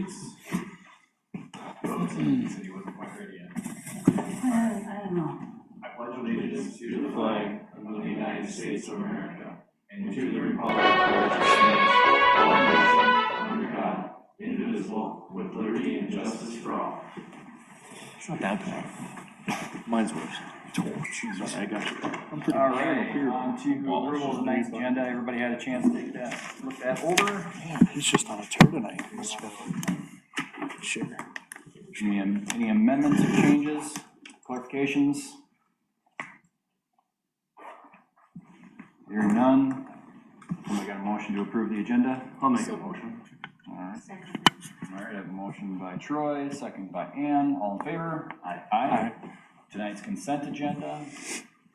States. He said he wasn't quite ready yet. I don't know. I pledge allegiance to the flag of the United States of America and to the republic for which it stands, one nation, under God, indivisible, with liberty and justice for all. It's not that bad. Mine's worse. Oh, Jesus. I got you. I'm pretty All right, on to approval of tonight's agenda. Everybody had a chance to take that, look that over. Man, he's just on a tour tonight. Let's go. Sure. Any amendments or changes, clarifications? Hearing none. Somebody got a motion to approve the agenda? I'll make a motion. All right. All right, I have a motion by Troy, second by Ann. All in favor? Aye. Aye. Tonight's consent agenda.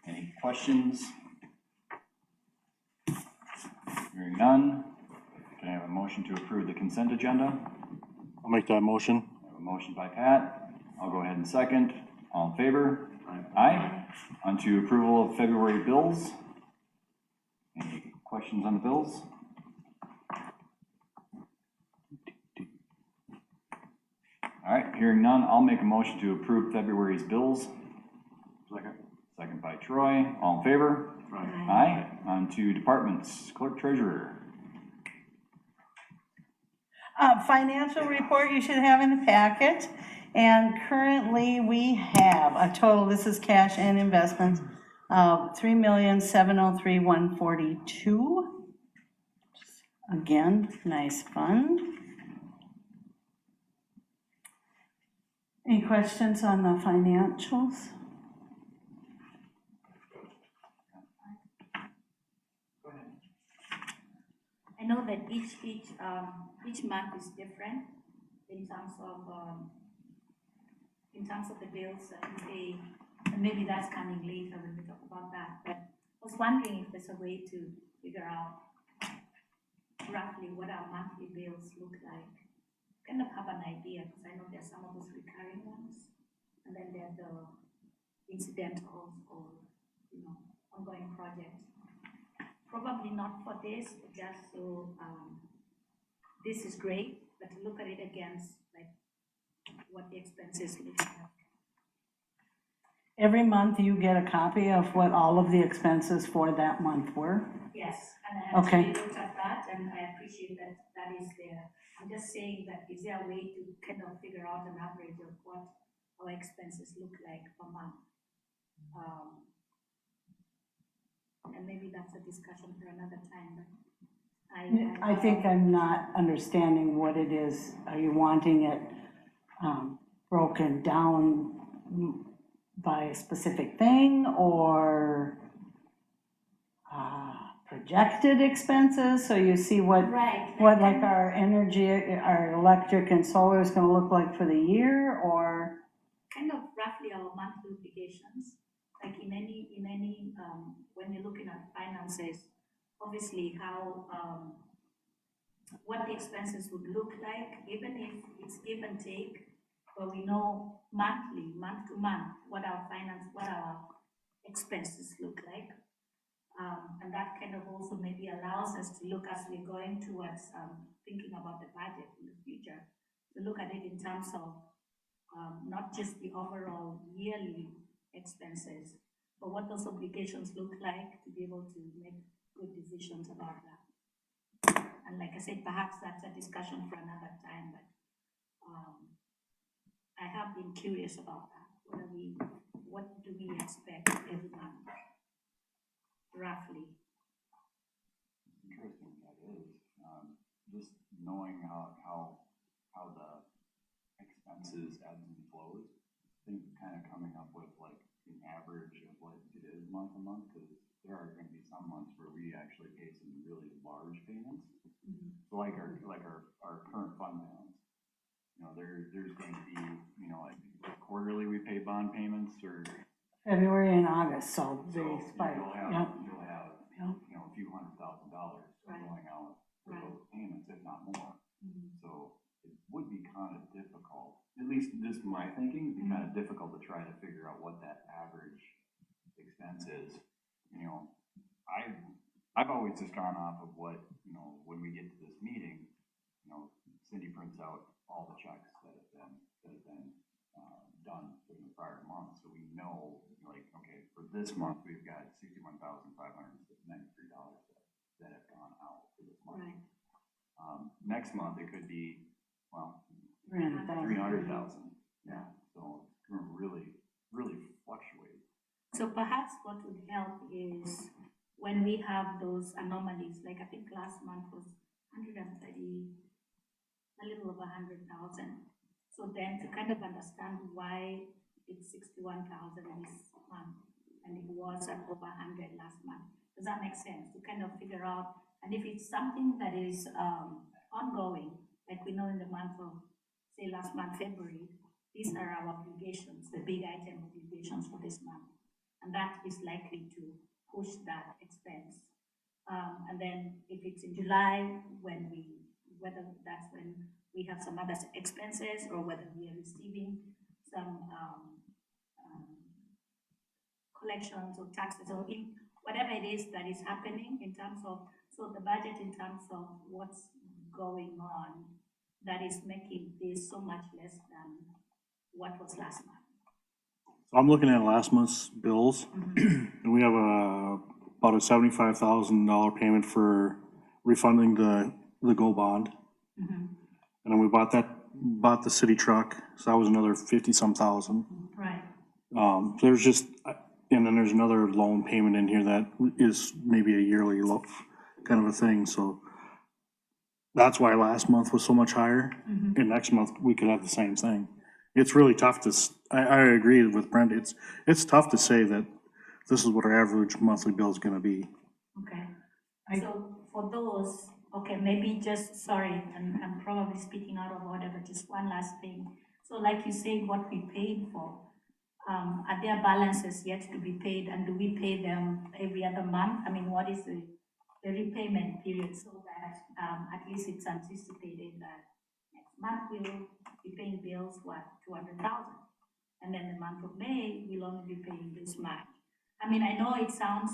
Any questions? Hearing none. Can I have a motion to approve the consent agenda? I'll make that motion. I have a motion by Pat. I'll go ahead and second. All in favor? Aye. On to approval of February bills. Any questions on the bills? All right, hearing none, I'll make a motion to approve February's bills. Second. Second by Troy. All in favor? Aye. On to departments. Clerk treasurer. Financial report you should have in the packet. And currently we have a total, this is cash and investments, of $3,703,142. Again, nice fund. Any questions on the financials? I know that each month is different in terms of the bills that we pay, and maybe that's coming later when we talk about that. But I was wondering if there's a way to figure out roughly what our monthly bills look like. Kind of have an idea, because I know there's some of those recurring ones, and then there are the incidentals or ongoing projects. Probably not for this, but just so this is great, but to look at it against like what the expenses look like. Every month you get a copy of what all of the expenses for that month were? Yes, and I Okay. actually looked at that, and I appreciate that that is there. I'm just saying that is there a way to kind of figure out an average of what our expenses look like per month? And maybe that's a discussion for another time, but I think I'm not understanding what it is. Are you wanting it broken down by a specific thing or projected expenses? So you see what like our energy, our electric and solar is going to look like for the year, or kind of roughly our monthly obligations. Like in any when you're looking at finances, obviously how what the expenses would look like, even if it's give and take, but we know monthly, month to month, what our expenses look like. And that kind of also maybe allows us to look as we're going towards thinking about the budget in the future, to look at it in terms of not just the overall yearly expenses, but what those obligations look like to be able to make good decisions about that. And like I said, perhaps that's a discussion for another time, but I have been curious about that. What do we expect every month, roughly? Interesting that is. Just knowing how the expenses ebbs and flows, I think kind of coming up with like an average of what it is month to month, because there are going to be some months where we actually pay some really large payments. Mm-hmm. So like our current fund balance, there's going to be like quarterly we pay bond payments, or February and August, so they spike. you'll have Yep. a few $100,000 going out for those payments, if not more. Mm-hmm. So it would be kind of difficult, at least this is my thinking, it'd be kind of difficult to try to figure out what that average expense is. I've always just gone off of what, when we get to this meeting, Cindy prints out all the checks that have been done in the prior month, so we know, like, okay, for this month, we've got $61,593 that have gone out for this month. Right. Next month, it could be, well, 300,000. yeah, so it's gonna really fluctuate. So perhaps what would help is when we have those anomalies, like I think last month was 130, a little over 100,000. So then to kind of understand why it's 61,000 this month and it was at over 100 last month. Does that make sense? To kind of figure out, and if it's something that is ongoing, like we know in the month of, say last month, February, these are our obligations, the big item obligations for this month. And that is likely to push that expense. And then if it's in July, whether that's when we have some other expenses or whether we are receiving some collections or taxes or whatever it is that is happening in terms of, so the budget in terms of what's going on that is making this so much less than what was last month. So I'm looking at last month's bills, and we have about a $75,000 payment for refunding the GO bond. And then we bought the city truck, so that was another 50-some thousand. Right. There's just, and then there's another loan payment in here that is maybe a yearly kind of a thing, so that's why last month was so much higher, and next month we could have the same thing. It's really tough to, I agree with Brent, it's tough to say that this is what our average monthly bill is gonna be. Okay. So for those, okay, maybe just, sorry, and I'm probably speaking out of order, but just one last thing. So like you said, what we paid for, are there balances yet to be paid, and do we pay them every other month? I mean, what is the repayment period so that at least it's anticipated that next month we'll be paying bills, what, 200,000? And then the month of May, we'll only be paying this much. I mean, I know it sounds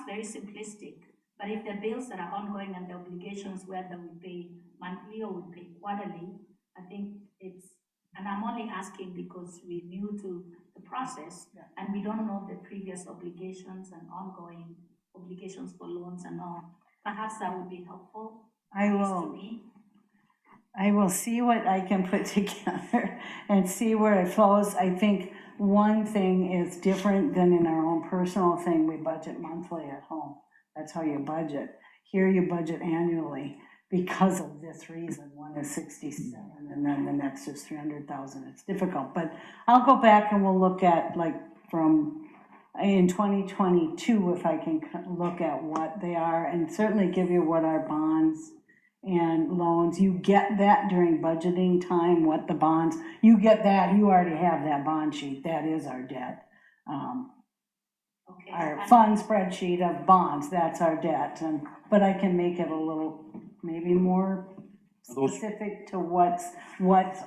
very simplistic, but if the bills that are ongoing and the obligations, whether we pay monthly or we pay quarterly, I think it's, and I'm only asking because we're new to the process and we don't know the previous obligations and ongoing obligations for loans and all. Perhaps that would be helpful. I will see what I can put together and see where it flows. I think one thing is different than in our own personal thing. We budget monthly at home. That's how you budget. Here you budget annually because of this reason. One is 67 and then the next is 300,000. It's difficult, but I'll go back and we'll look at like from in 2022, if I can look at what they are and certainly give you what our bonds and loans, you get that during budgeting time, what the bonds, you get that, you already have that bond sheet, that is our debt. Okay. Our fund spreadsheet of bonds, that's our debt, but I can make it a little, maybe more specific to what's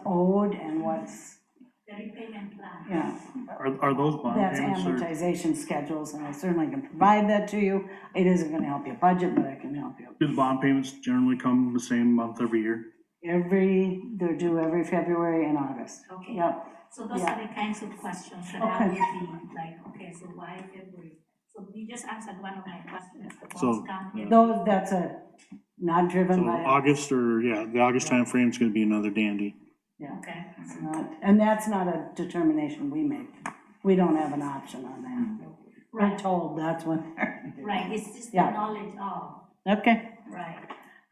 owed and what's, The repayment plan. yeah. Are those bond That's payments? amortization schedules, and I certainly can provide that to you. It isn't gonna help you budget, but I can help you. Do the bond payments generally come the same month every year? They're due every February and August. Okay. Yep. So those Yeah. are the kinds of questions that Okay. I would be like, okay, so why February? So you just answered one of my questions. The So, bonds come in. Those, that's not driven So by. August the August timeframe is gonna be another dandy. Yeah, Okay. it's not, and that's not a determination we make. We don't have an option on that. We're Right, told that's when. right, it's just the Yeah. knowledge of, Okay, right.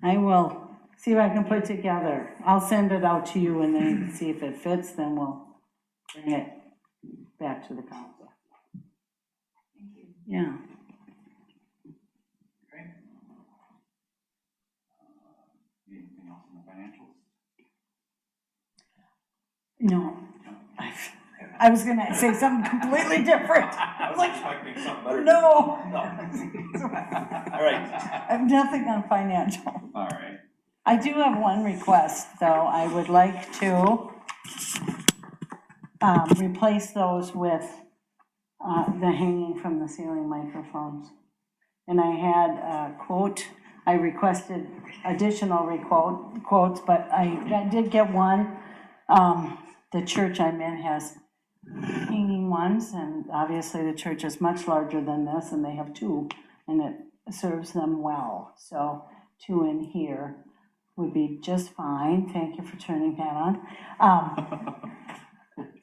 I will see what I can put together. I'll send it out to you and then see if it fits, then we'll bring it back to the council. Thank you. Yeah. Okay. Anything else in the financials? No. I was gonna say something completely different. I was expecting something better. No. All right. I have nothing on financial. All right. I do have one request, though. I would like to replace those with the hanging from the ceiling microphones. And I had a quote I requested additional quotes, but I did get one. The church I'm in has hanging ones, and obviously the church is much larger than this, and they have two, and it serves them well. So 2 in here would be just fine. Thank you for turning that on.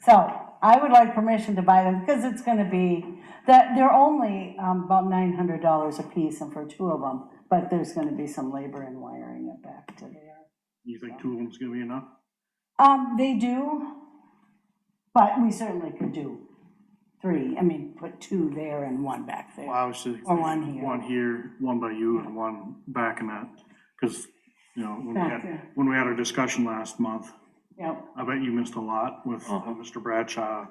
So I would like permission to buy them, because it's gonna be, that, they're only about $900 a piece, and for 2 of them, but there's gonna be some labor in wiring it back to there. You think 2 of them's gonna be enough? They do, but we certainly could do 3. I mean, put 2 there and 1 back there. Well, I was just. Or 1 here. 1 here, 1 by you, and 1 back in that, because, you know, Back there. when we had our discussion last month, Yep, I bet you missed a lot with Mr. Bradshaw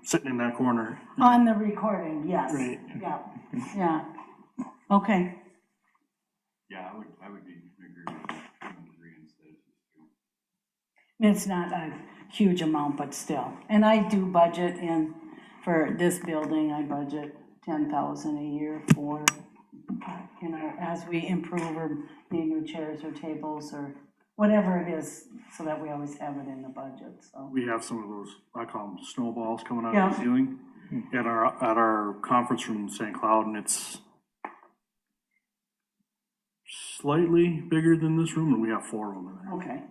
sitting in that corner. on the recording, yes. Right. Yeah, yeah. Okay, Yeah, I would be agree with doing 3 instead of just 2. it's not a huge amount, but still. And I do budget in, for this building, I budget 10,000 a year for, you know, as we improve or need new chairs or tables or whatever it is, so that we always have it in the budget, so. We have some of those, I call them snowballs coming out Yeah. of the ceiling at our conference room in St. Cloud, and it's slightly bigger than this room, and we have 4 of them in there. Okay,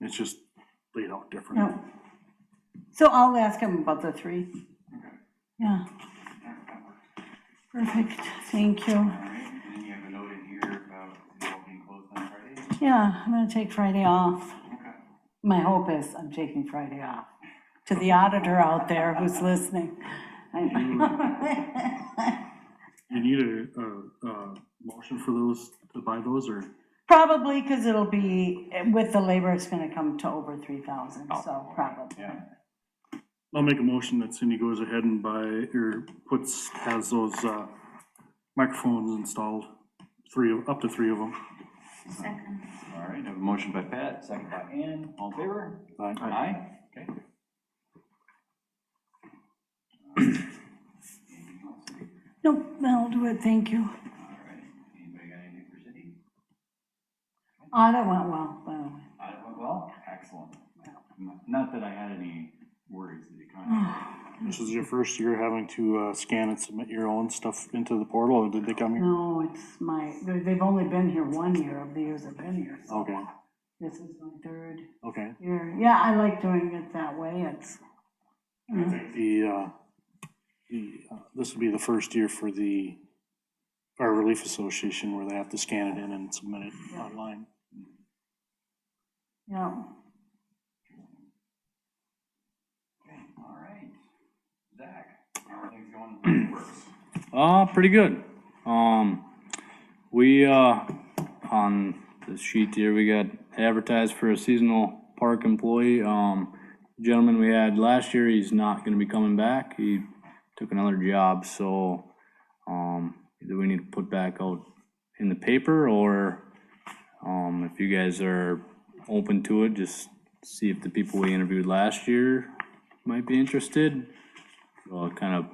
It's just laid out different. yeah. So I'll ask him about the 3. Yeah, perfect, thank you. All right, and then you have a note in here about being closed on Friday? Yeah, I'm gonna take Friday off. Okay. My hope is I'm taking Friday off. To the auditor out there who's listening. You need a motion for those, to buy those, or? Probably, because it'll be, with the labor, it's gonna come to over 3,000, so probably. Yeah. I'll make a motion that Cindy goes ahead and has those microphones installed, up to 3 of them. Second. All right, I have a motion by Pat, second by Ann, all in favor? Aye. Okay. Anything else? Nope, that'll do it, thank you. All right, anybody got anything for Cindy? Audit went well, by the way. It went well, excellent. Not that I had any worries that it kind of. This is your first year having to scan and submit your own stuff into the portal, or did they come here? No, it's they've only been here 1 year of the years I've been here, so Okay, this is my 3rd okay. year. Yeah, I like doing it that way, it's, I think this would be the first year for the Fire Relief Association where they have to scan it in and submit it online. yeah. Okay, all right. Zach, everything's going in the works. Pretty good. We, on the sheet here, we got advertised for a seasonal park employee. Gentleman we had last year, he's not gonna be coming back. He took another job, so, either we need to put back out in the paper, or, if you guys are open to it, just see if the people we interviewed last year might be interested. So kind of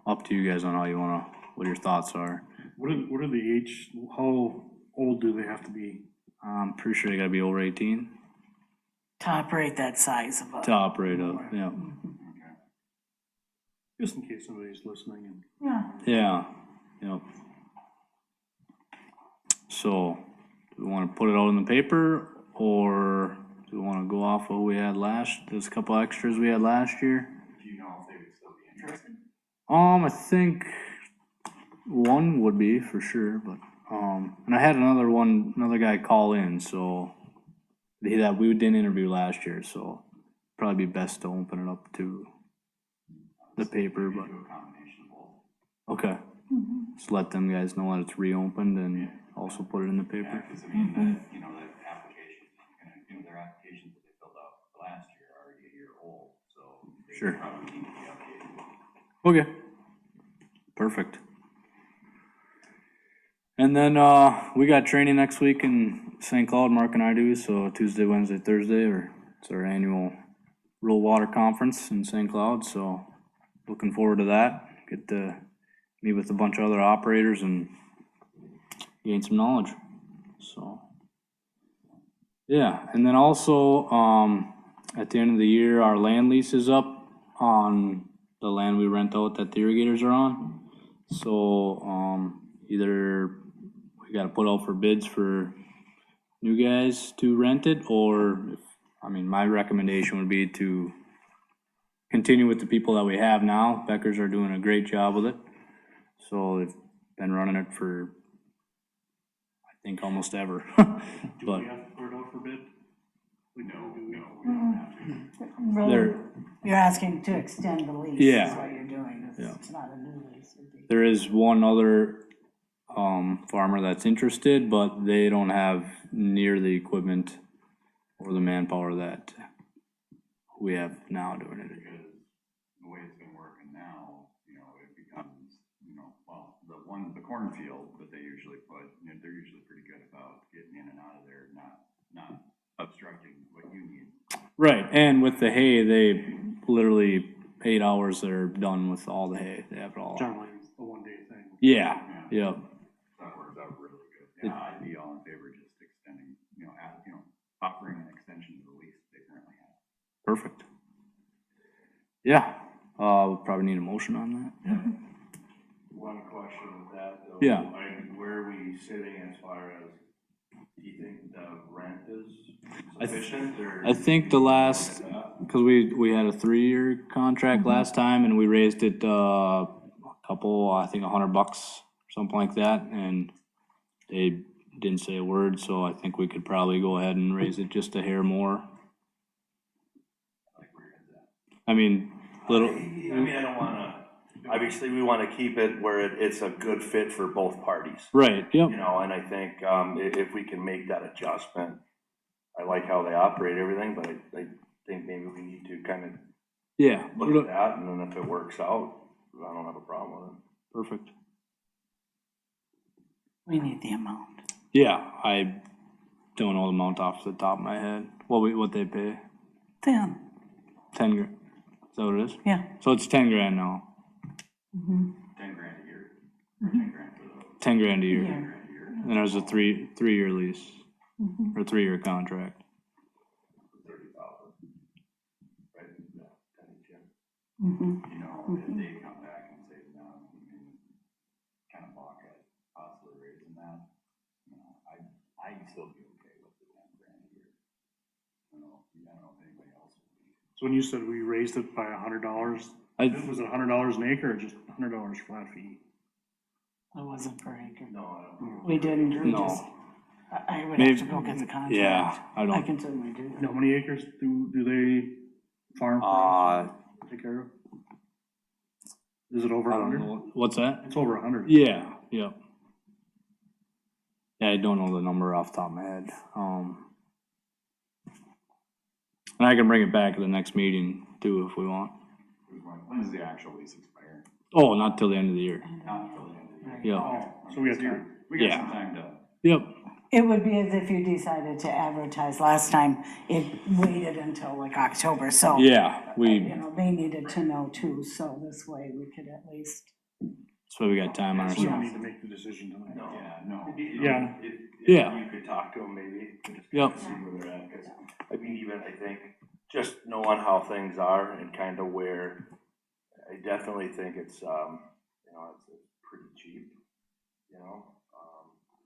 up to you guys on how you wanna, what your thoughts are. What are the age, how old do they have to be? I'm pretty sure they gotta be over 18 To operate that size of to a, operate a, yeah. Just in case somebody's listening and. yeah. Yeah, yep. So, do we wanna put it out in the paper, or do we wanna go off what we had there's a couple extras we had last year? Do you know if they would still be interested? I think one would be for sure, but, and I had another guy call in, so that we didn't interview last year, so probably be best to open it up to the paper, but, Do a combination of both. okay. Just let them guys know that it's reopened and also put it in the Yeah, paper. because I mean, you know, the applications, their applications that they filled out last year are already a year old, so. They Sure. probably need to be updated. Okay. Perfect. And then, we got training next week in St. Cloud, Mark and I do, so Tuesday, Wednesday, Thursday, it's our annual Rural Water Conference in St. Cloud, so looking forward to that. Get to meet with a bunch of other operators and gain some knowledge, so. Yeah, and then also, at the end of the year, our land lease is up on the land we rent out that the irrigators are on. So, either we gotta put out for bids for new guys to rent it, or, my recommendation would be to continue with the people that we have now. Beckers are doing a great job with it. So they've been running it for, I think, almost ever. Do But we have to put it out for bid? No, we don't have to. Really, there, you're asking to extend the lease, is Yeah. what you're doing, Yeah. it's not a new lease. it'd be- there is one other, farmer that's interested, but they don't have near the equipment or the manpower that we have now doing it. Because the way it's been working now, it becomes, well, the cornfield that they usually put, they're usually pretty good about getting in and out of there, not obstructing what you need. Right, and with the hay, they literally 8 hours, they're done with all the hay. They have it all. Generally, it's a one-day thing. Yeah, yeah, That works out really good. Yeah, I'd be all in favor of just extending, offering an extension to the lease they currently have. perfect. Yeah, we'll probably need a motion on that. One question with that, though. Yeah. Where are we sitting as far as, do you think the rent is I th- sufficient, or? I think the last, cause we had a 3-year contract last time and we raised it, a couple, I think $100, something like that, and they didn't say a word, so I think we could probably go ahead and raise it just a hair more. Little, I don't wanna, obviously, we wanna keep it where it's a good fit for both parties. right, yep, And I think, if we can make that adjustment, I like how they operate everything, but I think maybe we need to kind of yeah, look at that, and then if it works out, I don't have a problem with it. perfect. We need the amount. Yeah, I don't know the amount off the top of my head. What they pay? 10, 10 grand. Is that what it is? yeah. So it's 10 grand now. 10 grand a year, or 10 grand for the 10 grand a year. Yeah. 10 grand a year. And there's a three-year lease or 3-year contract. 30,000. Right, yeah, 10 to 10. Mhm. If they come back and say, no, kind of balk at possibly raising that, I'd still be okay with the 10 grand a year. I don't know if anybody else would be. So when you said we raised it by $100, was it $100 an acre or just $100 flat fee? It wasn't per acre. No, I don't. We didn't, we No. just, I would Maybe- have to go get the contract. Yeah, I I don't, can certainly do that. How many acres do they farm? Take care of? Is it over I don't 100? know. What's that? It's over 100. Yeah, yeah. Yeah, I don't know the number off the top of my head. And I can bring it back at the next meeting too if we want. When does the actual lease expire? Oh, not till the end of the year. Not until the end of the year. Yeah, Oh, so we got time. We got Yeah. some time to. yep, It would be as if you decided to advertise. Last time, it waited until like October, so. yeah, They needed to know too, so this way we could at least. so we got time on our So we don't side. need to make the decision tonight. No. Yeah, no. Yeah. If Yeah. you could talk to them maybe, and just Yep. kind of see where they're at, 'cause, even I think, just knowing how things are and kind of where, I definitely think it's pretty cheap,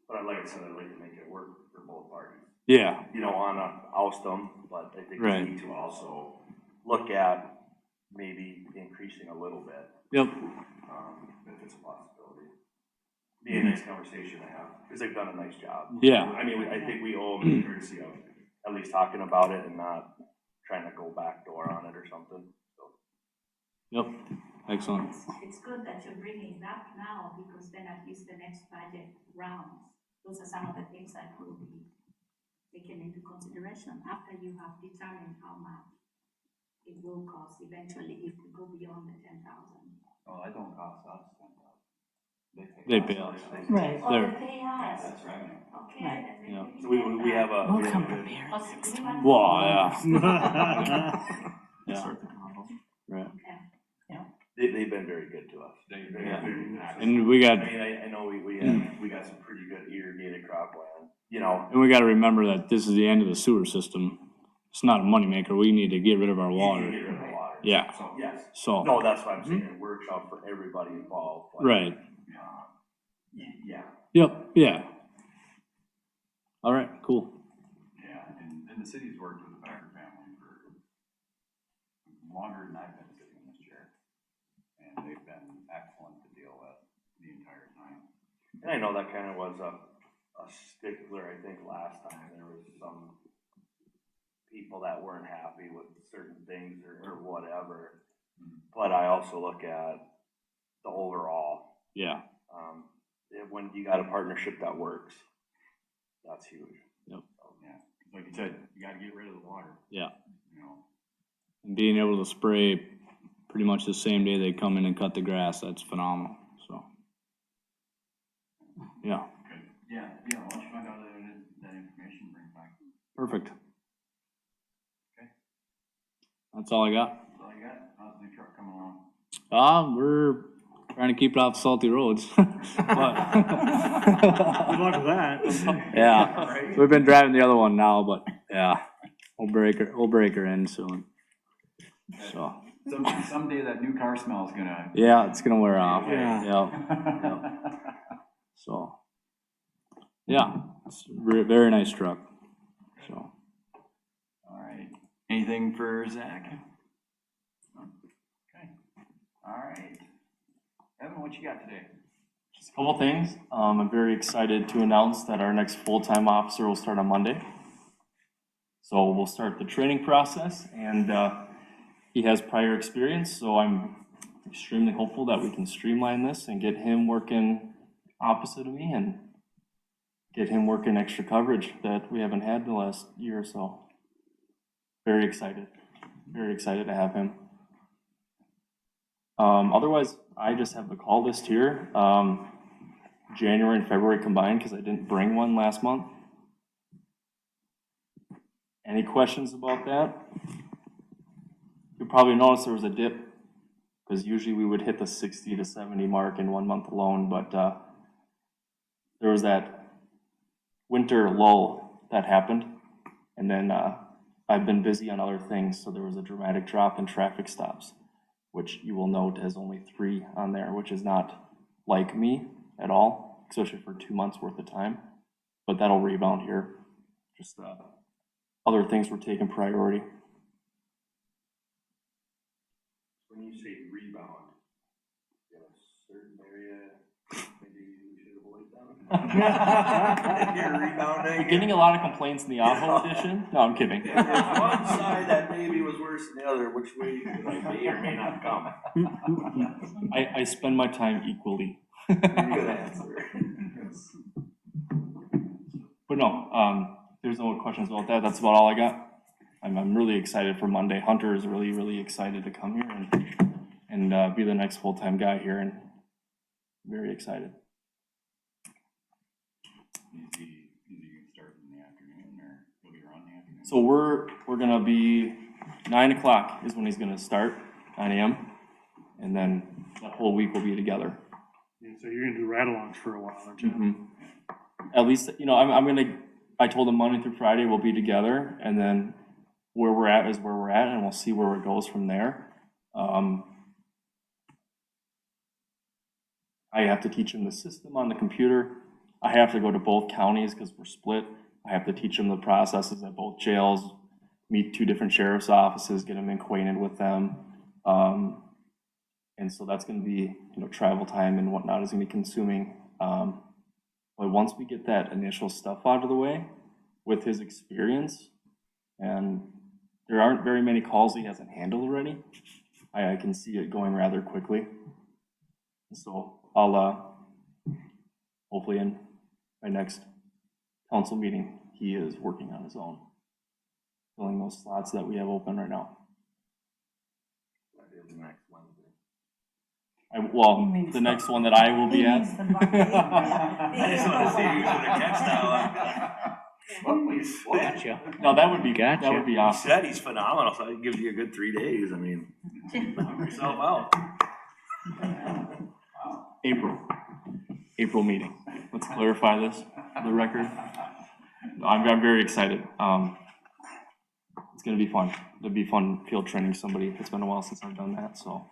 but like I said, I'd like to make it work for both parties. Yeah, You don't wanna oust them, but I think we Right. need to also look at maybe increasing a little bit, yep, if it's a possibility. Be a nice conversation to have, because they've done a nice job. yeah, I think we owe them the courtesy of at least talking about it and not trying to go backdoor on it or something, so. yep, excellent. It's good that you're bringing it up now, because then at least the next budget rounds, those are some of the things that will be taken into consideration after you have determined how much it will cost eventually if we go beyond the 10,000. Oh, that don't cost us They pay us. Right. Oh, There. they pay us, That's revenue. okay. Right. then Yeah. maybe So we have a. We'll come prepared Oh, next so we time. want- Well, yeah. Yeah, right. Okay. They've been very good to us. They Yeah. have. And we got, I know we got some pretty good ears you know, And we gotta remember that this is the end of the sewer system. It's not a moneymaker. We need to get rid of our you water. get rid of the water. Yeah. So, yes. So, No, that's what I'm saying, it works out for everybody involved. like, right. Yeah. Yep, yeah. All right, cool. Yeah, and the city's worked with the Becker family for longer than I've been sitting in this chair. And they've been excellent to deal with the entire time. And I know that kind of was a stickler, I think, last time, there was some people that weren't happy with certain things or whatever. But I also look at the overall, Yeah, when you got a partnership that works, that's huge. Yeah, like you said, you gotta get rid of the water, yeah. you know. And being able to spray pretty much the same day they come in and cut the grass, that's phenomenal, so. Yeah, Good. Yeah, once you find out that information, bring it back. perfect. Okay. That's all I got. That's all you got? How's the new truck coming along? We're trying to keep it off salty roads. But- Good luck with that. Yeah, we've been driving the other one now, but yeah, we'll break her in soon. So, Someday that new car smell is gonna. yeah, it's gonna wear off. Yeah. Yep. So, yeah, it's a very nice truck, so. All right. Anything for Zach? Okay. All right. Evan, what you got today? Just a couple things. I'm very excited to announce that our next full-time officer will start on Monday. So we'll start the training process, and he has prior experience, so I'm extremely hopeful that we can streamline this and get him working opposite of me and get him working extra coverage that we haven't had the last year or so. Very excited to have him. Otherwise, I just have the call list here. January and February combined because I didn't bring one last month. Any questions about that? You'll probably notice there was a dip because usually we would hit the 60 to 70 mark in 1 month alone, but there was that winter lull that happened, and then I've been busy on other things, so there was a dramatic drop in traffic stops, which you will note has only 3 on there, which is not like me at all, especially for 2 months worth of time, but that'll rebound here. Just other things were taking priority. When you say rebound, you have a certain area, maybe you should avoid them? You're rebounding. We're getting a lot of complaints in the Aho edition. No, I'm kidding. If there's one side that maybe was worse than the other, which way I may or may not come? I spend my time equally. Good answer. But no, there's no questions about that. That's about all I got. I'm really excited for Monday. Hunter is really excited to come here and be the next full-time guy here, and very excited. Is he gonna start in the afternoon or he'll be around in the afternoon? So we're gonna be 9 o'clock is when he's gonna start, 9 a.m. And then that whole week we'll be together. So you're gonna do ride-alongs for a while, aren't you? Mhm. At least, you know, I told him Monday through Friday we'll be together, and then where we're at is where we're at, and we'll see where it goes from there. I have to teach him the system on the computer. I have to go to both counties because we're split. I have to teach him the processes at both jails, meet 2 different sheriff's offices, get him acquainted with them. And so that's gonna be, you know, travel time and whatnot is gonna be consuming. But once we get that initial stuff out of the way with his experience, and there aren't very many calls he hasn't handled already, I can see it going rather quickly. So I'll, hopefully in my next council meeting, he is working on his own, filling those slots that we have open right now. That'll be next Wednesday. He means The next one that I will be He at. means the Monday. I just wanted to see who's gonna catch that one. Well, he's Gotcha. No, that would be Gotcha. He awesome. said he's phenomenal, so it gives you a good 3 days, I mean, knock yourself out. April meeting. Let's clarify this for the record. No, I'm very excited. It's gonna be fun. It'll be fun field training somebody. It's been a while since I've done that, so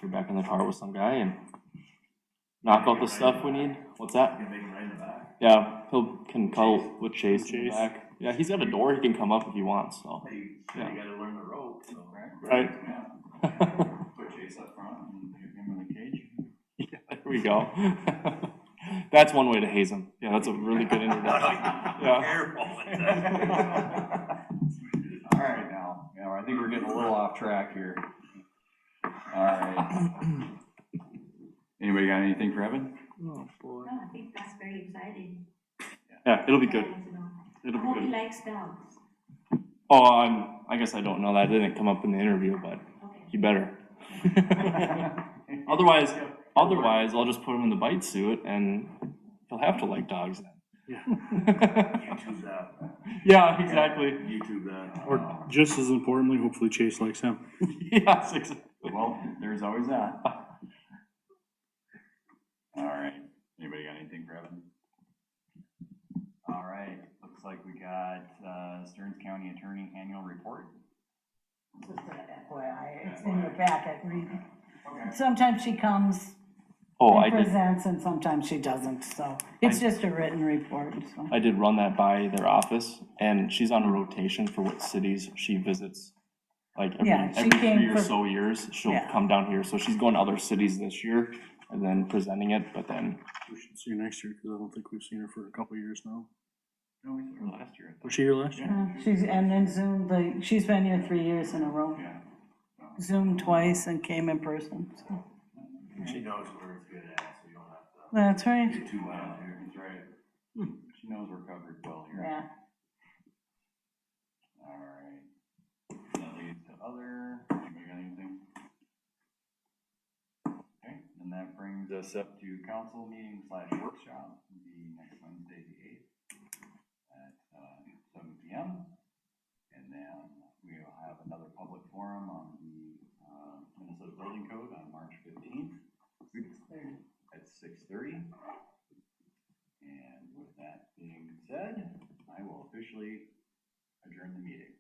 you're back in the car with some guy and knock out the stuff we need. What's that? You make him right in the back. Yeah, can cuddle with Chase in the Chase. back. Yeah, he's got a door. He can come up if he wants, so. You Yeah. gotta learn the rope, so. Right. Put Chase up front and get him in the cage. Yeah, there we go. That's one way to haze him. Yeah, that's a really good introduction. Yeah. Careful with that. All right, now, I think we're getting a little off track here. All right. Anybody got anything for Evan? Oh, boy. No, I think that's very exciting. Yeah, it'll be good. Exciting to know. It'll I be hope he good. likes dogs. Oh, I guess I don't know. That didn't come up in the interview, but Okay. he better. Otherwise, I'll just put him in the bite suit and he'll have to like dogs then. Yeah. YouTube that. Yeah, exactly. YouTube that. Or just as importantly, hopefully Chase likes him. Yes, exactly. Well, there's always that. All right, anybody got anything for Evan? All right, looks like we got, Stearns County Attorney Annual Report. Just an FYI, it's in your packet, read it. Sometimes she comes Oh, I and did, presents and sometimes she doesn't, so it's just a written report, so. I did run that by their office and she's on a rotation for what cities she visits. Like Yeah, she every came 3 or for- so years, she'll Yeah. come down here. So she's going to other cities this year and then presenting it, but then, We should see her next year, because I don't think we've seen her for a couple of years now. No, we saw her last year. I thought. Was she here last year? She's, and then Zoom, she's been here 3 years in a row. Yeah. Zoom twice and came in person, so. She knows where it's good at, so you don't have to That's right, get too wild here. That's right. She knows we're covered well here. yeah. All right. That leads to other, anybody got anything? Okay, and that brings us up to council meeting / workshop, the next Wednesday, the 8th, at 7 PM. And then we'll have another public forum on the Minnesota Building Code on March 15th at 6:30. And with that being said, I will officially adjourn the meeting.